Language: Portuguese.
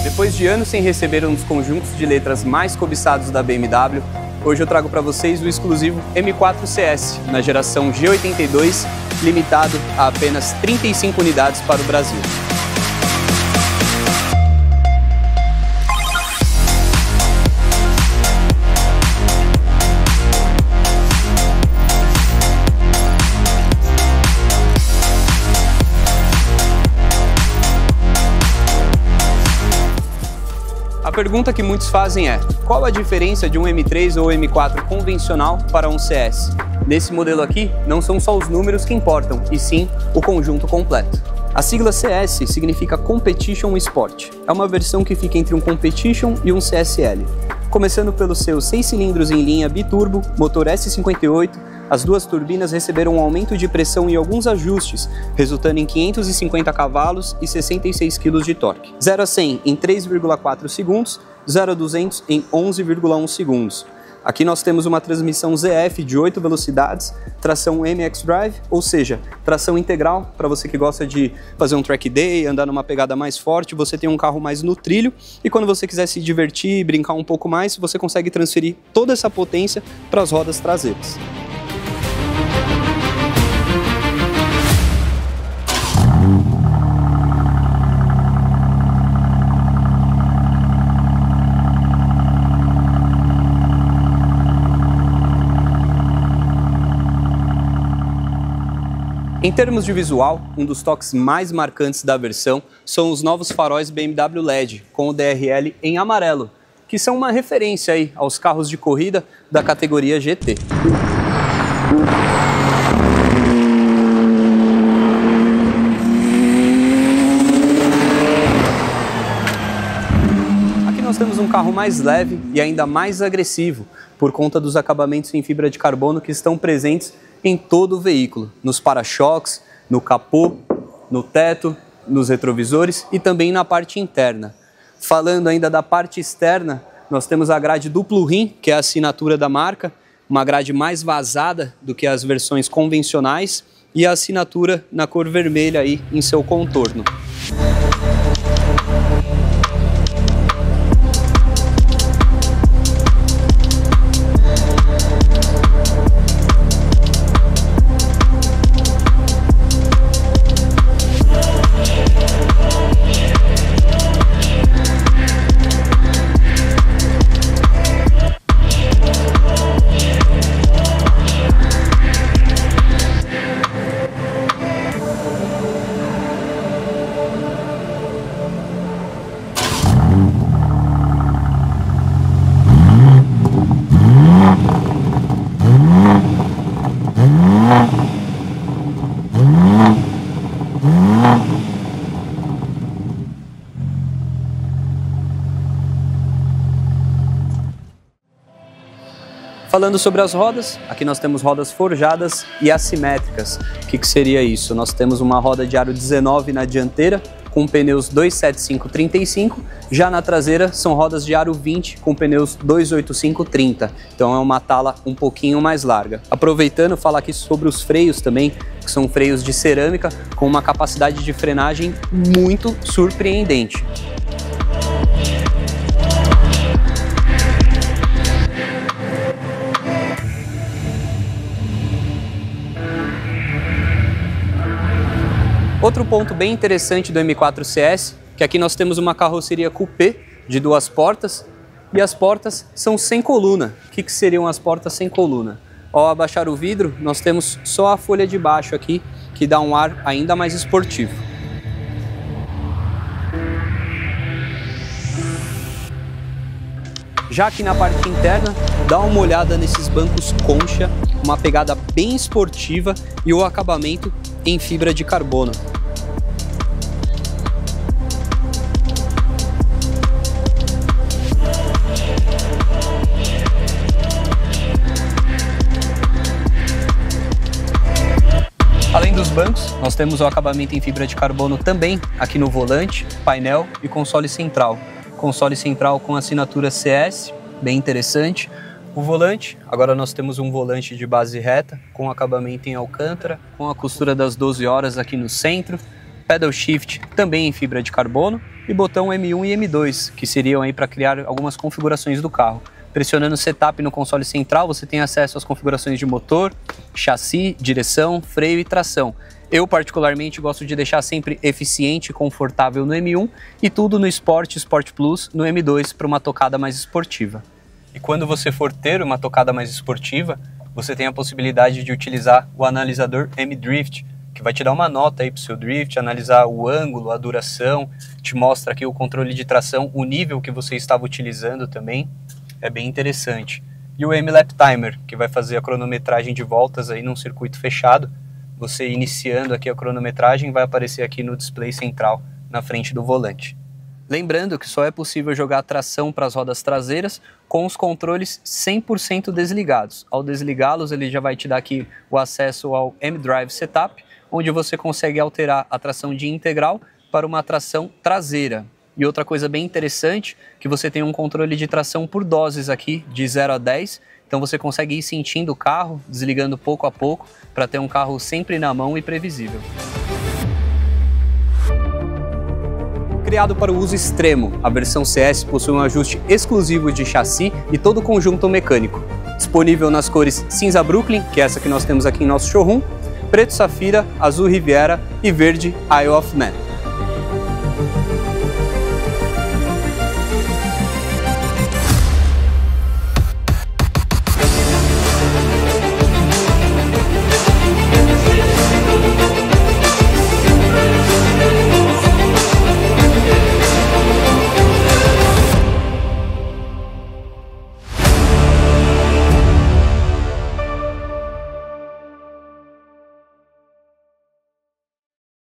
Depois de anos sem receber um dos conjuntos de letras mais cobiçados da BMW, hoje eu trago para vocês o exclusivo M4 CS, na geração G82, limitado a apenas 35 unidades para o Brasil. A pergunta que muitos fazem é: qual a diferença de um M3 ou M4 convencional para um CS? Nesse modelo aqui, não são só os números que importam, e sim o conjunto completo. A sigla CS significa Competition Sport. É uma versão que fica entre um Competition e um CSL. Começando pelos seus 6 cilindros em linha biturbo, motor S58, as duas turbinas receberam um aumento de pressão e alguns ajustes, resultando em 550 cavalos e 66 kg de torque. 0 a 100 em 3,4 segundos, 0 a 200 em 11,1 segundos. Aqui nós temos uma transmissão ZF de 8 velocidades, tração MX Drive, ou seja, tração integral para você que gosta de fazer um track day, andar numa pegada mais forte, você tem um carro mais no trilho e quando você quiser se divertir, brincar um pouco mais, você consegue transferir toda essa potência para as rodas traseiras. Em termos de visual, um dos toques mais marcantes da versão são os novos faróis BMW LED com o DRL em amarelo, que são uma referência aí aos carros de corrida da categoria GT. Aqui nós temos um carro mais leve e ainda mais agressivo, por conta dos acabamentos em fibra de carbono que estão presentes em todo o veículo, nos para-choques, no capô, no teto, nos retrovisores e também na parte interna. Falando ainda da parte externa, nós temos a grade duplo rim, que é a assinatura da marca, uma grade mais vazada do que as versões convencionais e a assinatura na cor vermelha aí em seu contorno. Falando sobre as rodas, aqui nós temos rodas forjadas e assimétricas. O que seria isso? Nós temos uma roda de aro 19 na dianteira, com pneus 275/35, já na traseira são rodas de aro 20 com pneus 285/30, então é uma tala um pouquinho mais larga. Aproveitando, falar aqui sobre os freios também, que são freios de cerâmica com uma capacidade de frenagem muito surpreendente. Outro ponto bem interessante do M4 CS, que aqui nós temos uma carroceria coupé de 2 portas e as portas são sem coluna. O que seriam as portas sem coluna? Ao abaixar o vidro, nós temos só a folha de baixo aqui, que dá um ar ainda mais esportivo. Já aqui na parte interna, dá uma olhada nesses bancos concha, uma pegada bem esportiva e o acabamento em fibra de carbono. Além dos bancos, nós temos o acabamento em fibra de carbono também aqui no volante, painel e console central. Console central com assinatura CS, bem interessante. O volante, agora nós temos um volante de base reta, com acabamento em alcântara, com a costura das 12 horas aqui no centro. pedal shift também em fibra de carbono e botão M1 e M2, que seriam aí para criar algumas configurações do carro. Pressionando o setup no console central, você tem acesso às configurações de motor, chassi, direção, freio e tração. Eu particularmente gosto de deixar sempre eficiente e confortável no M1 e tudo no Sport Plus no M2 para uma tocada mais esportiva. E quando você for ter uma tocada mais esportiva, você tem a possibilidade de utilizar o analisador M-Drift, que vai te dar uma nota aí para o seu drift, analisar o ângulo, a duração, te mostra aqui o controle de tração, o nível que você estava utilizando também. É bem interessante. E o M-Lap Timer, que vai fazer a cronometragem de voltas aí num circuito fechado. Você iniciando aqui a cronometragem vai aparecer aqui no display central, na frente do volante. Lembrando que só é possível jogar tração para as rodas traseiras com os controles 100% desligados. Ao desligá-los, ele já vai te dar aqui o acesso ao M-Drive Setup, onde você consegue alterar a tração de integral para uma tração traseira. E outra coisa bem interessante, que você tem um controle de tração por doses aqui, de 0 a 10. Então você consegue ir sentindo o carro, desligando pouco a pouco, para ter um carro sempre na mão e previsível. Criado para o uso extremo, a versão CS possui um ajuste exclusivo de chassi e todo o conjunto mecânico. Disponível nas cores cinza Brooklyn, que é essa que nós temos aqui em nosso showroom, preto Safira, azul Riviera e verde Isle of Man.